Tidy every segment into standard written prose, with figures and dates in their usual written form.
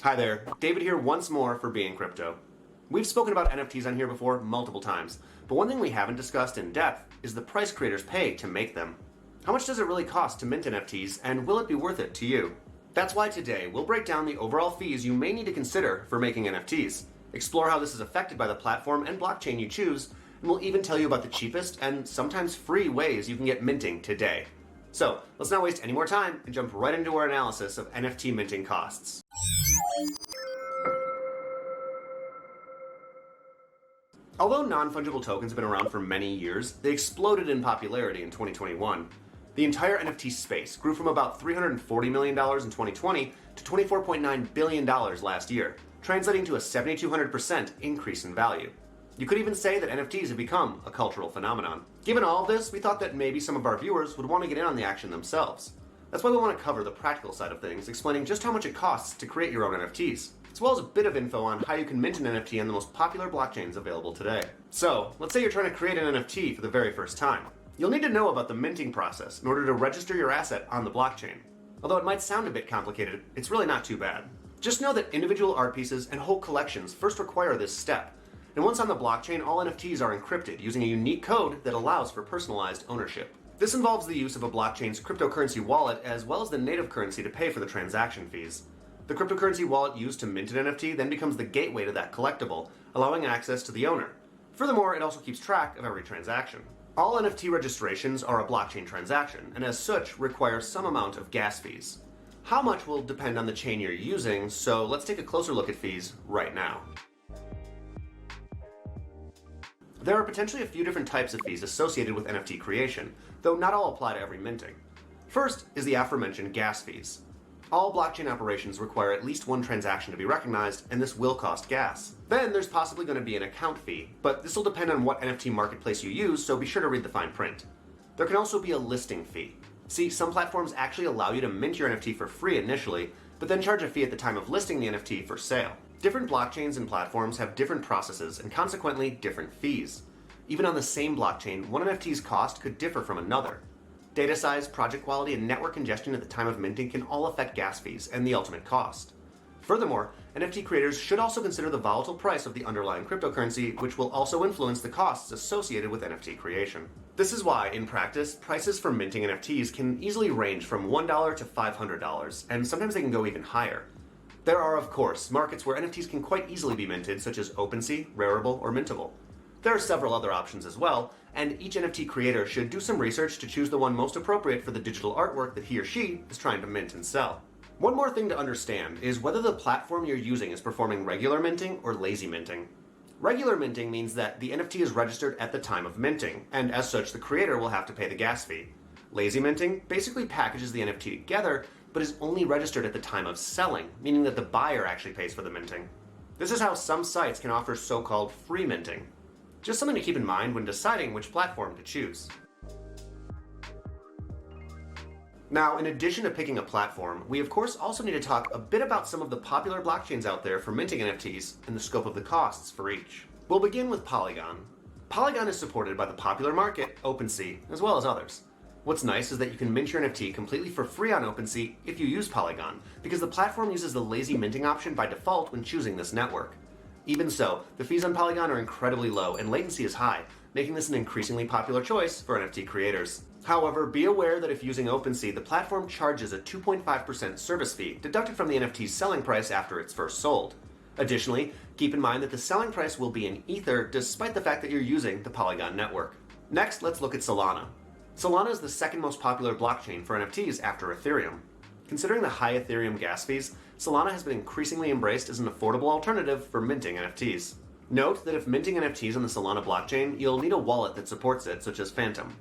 Hi there, David here once more for BeInCrypto. We've spoken about NFTs on here before multiple times, but one thing we haven't discussed in depth is the price creators pay to make them. How much does it really cost to mint NFTs, and will it be worth it to you? That's why today we'll break down the overall fees you may need to consider for making NFTs, explore how this is affected by the platform and blockchain you choose, and we'll even tell you about the cheapest and sometimes free ways you can get minting today. So let's not waste any more time and jump right into our analysis of NFT minting costs. Although non-fungible tokens have been around for many years, they exploded in popularity in 2021. The entire NFT space grew from about $340 million in 2020 to $24.9 billion last year, translating to a 7,200% increase in value. You could even say that NFTs have become a cultural phenomenon. Given all of this, we thought that maybe some of our viewers would want to get in on the action themselves. That's why we want to cover the practical side of things, explaining just how much it costs to create your own NFTs, as well as a bit of info on how you can mint an NFT on the most popular blockchains available today. So, let's say you're trying to create an NFT for the very first time. You'll need to know about the minting process in order to register your asset on the blockchain. Although it might sound a bit complicated, it's really not too bad. Just know that individual art pieces and whole collections first require this step. And once on the blockchain, all NFTs are encrypted using a unique code that allows for personalized ownership. This involves the use of a blockchain's cryptocurrency wallet as well as the native currency to pay for the transaction fees. The cryptocurrency wallet used to mint an NFT then becomes the gateway to that collectible, allowing access to the owner. Furthermore, it also keeps track of every transaction. All NFT registrations are a blockchain transaction, and as such require some amount of gas fees. How much will depend on the chain you're using, so let's take a closer look at fees right now. There are potentially a few different types of fees associated with NFT creation, though not all apply to every minting. First is the aforementioned gas fees. All blockchain operations require at least one transaction to be recognized, and this will cost gas. Then there's possibly going to be an account fee, but this will depend on what NFT marketplace you use, so be sure to read the fine print. There can also be a listing fee. See, some platforms actually allow you to mint your NFT for free initially, but then charge a fee at the time of listing the NFT for sale. Different blockchains and platforms have different processes and consequently different fees. Even on the same blockchain, one NFT's cost could differ from another. Data size, project quality, and network congestion at the time of minting can all affect gas fees and the ultimate cost. Furthermore, NFT creators should also consider the volatile price of the underlying cryptocurrency, which will also influence the costs associated with NFT creation. This is why, in practice, prices for minting NFTs can easily range from $1 to $500, and sometimes they can go even higher. There are, of course, markets where NFTs can quite easily be minted, such as OpenSea, Rarible, or Mintable. There are several other options as well, and each NFT creator should do some research to choose the one most appropriate for the digital artwork that he or she is trying to mint and sell. One more thing to understand is whether the platform you're using is performing regular minting or lazy minting. Regular minting means that the NFT is registered at the time of minting, and as such the creator will have to pay the gas fee. Lazy minting basically packages the NFT together, but is only registered at the time of selling, meaning that the buyer actually pays for the minting. This is how some sites can offer so-called free minting. Just something to keep in mind when deciding which platform to choose. Now, in addition to picking a platform, we of course also need to talk a bit about some of the popular blockchains out there for minting NFTs and the scope of the costs for each. We'll begin with Polygon. Polygon is supported by the popular market, OpenSea, as well as others. What's nice is that you can mint your NFT completely for free on OpenSea if you use Polygon, because the platform uses the lazy minting option by default when choosing this network. Even so, the fees on Polygon are incredibly low and latency is high, making this an increasingly popular choice for NFT creators. However, be aware that if using OpenSea, the platform charges a 2.5% service fee deducted from the NFT's selling price after it's first sold. Additionally, keep in mind that the selling price will be in Ether despite the fact that you're using the Polygon network. Next, let's look at Solana. Solana is the second most popular blockchain for NFTs after Ethereum. Considering the high Ethereum gas fees, Solana has been increasingly embraced as an affordable alternative for minting NFTs. Note that if minting NFTs on the Solana blockchain, you'll need a wallet that supports it, such as Phantom.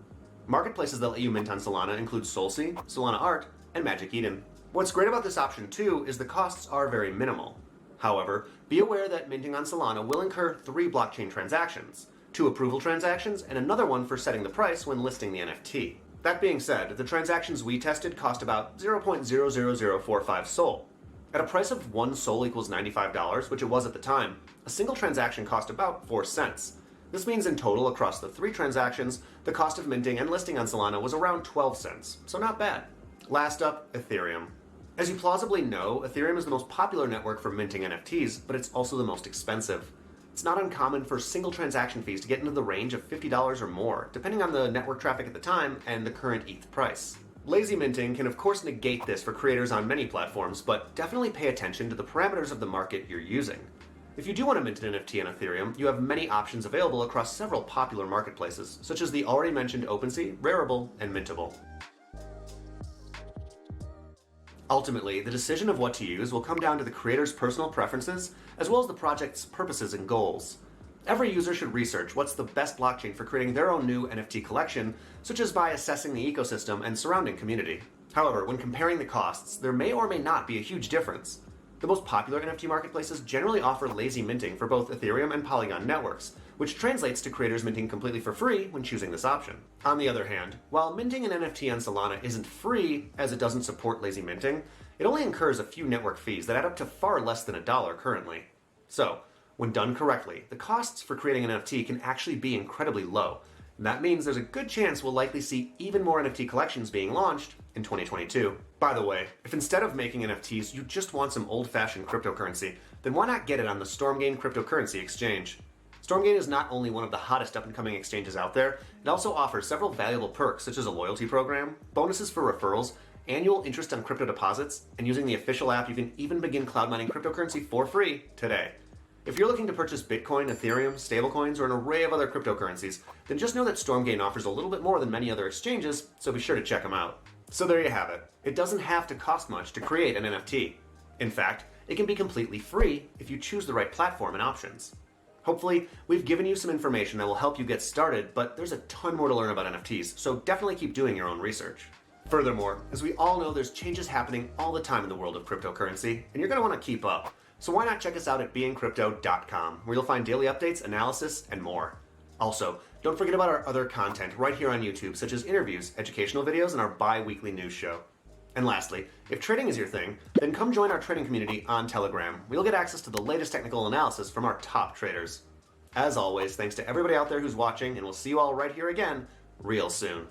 Marketplaces that let you mint on Solana include SolSea, Solana Art, and Magic Eden. What's great about this option too is the costs are very minimal. However, be aware that minting on Solana will incur 3 blockchain transactions, 2 approval transactions, and another one for setting the price when listing the NFT. That being said, the transactions we tested cost about 0.00045 SOL. At a price of 1 SOL equals $95, which it was at the time, a single transaction cost about 4 cents. This means in total across the 3 transactions, the cost of minting and listing on Solana was around 12 cents, so not bad. Last up, Ethereum. As you plausibly know, Ethereum is the most popular network for minting NFTs, but it's also the most expensive. It's not uncommon for single transaction fees to get into the range of $50 or more, depending on the network traffic at the time and the current ETH price. Lazy minting can of course negate this for creators on many platforms, but definitely pay attention to the parameters of the market you're using. If you do want to mint an NFT on Ethereum, you have many options available across several popular marketplaces, such as the already mentioned OpenSea, Rarible, and Mintable. Ultimately, the decision of what to use will come down to the creator's personal preferences, as well as the project's purposes and goals. Every user should research what's the best blockchain for creating their own new NFT collection, such as by assessing the ecosystem and surrounding community. However, when comparing the costs, there may or may not be a huge difference. The most popular NFT marketplaces generally offer lazy minting for both Ethereum and Polygon networks, which translates to creators minting completely for free when choosing this option. On the other hand, while minting an NFT on Solana isn't free, as it doesn't support lazy minting, it only incurs a few network fees that add up to far less than $1 currently. So, when done correctly, the costs for creating an NFT can actually be incredibly low, and that means there's a good chance we'll likely see even more NFT collections being launched in 2022. By the way, if instead of making NFTs you just want some old-fashioned cryptocurrency, then why not get it on the Stormgain cryptocurrency exchange? Stormgain is not only one of the hottest up-and-coming exchanges out there, it also offers several valuable perks such as a loyalty program, bonuses for referrals, annual interest on crypto deposits, and using the official app you can even begin cloud mining cryptocurrency for free today. If you're looking to purchase Bitcoin, Ethereum, stablecoins, or an array of other cryptocurrencies, then just know that Stormgain offers a little bit more than many other exchanges, so be sure to check them out. So there you have it. It doesn't have to cost much to create an NFT. In fact, it can be completely free if you choose the right platform and options. Hopefully, we've given you some information that will help you get started, but there's a ton more to learn about NFTs, so definitely keep doing your own research. Furthermore, as we all know, there's changes happening all the time in the world of cryptocurrency, and you're going to want to keep up. So why not check us out at BeInCrypto.com, where you'll find daily updates, analysis, and more. Also, don't forget about our other content right here on YouTube, such as interviews, educational videos, and our bi-weekly news show. And lastly, if trading is your thing, then come join our trading community on Telegram, where you'll get access to the latest technical analysis from our top traders. As always, thanks to everybody out there who's watching, and we'll see you all right here again real soon.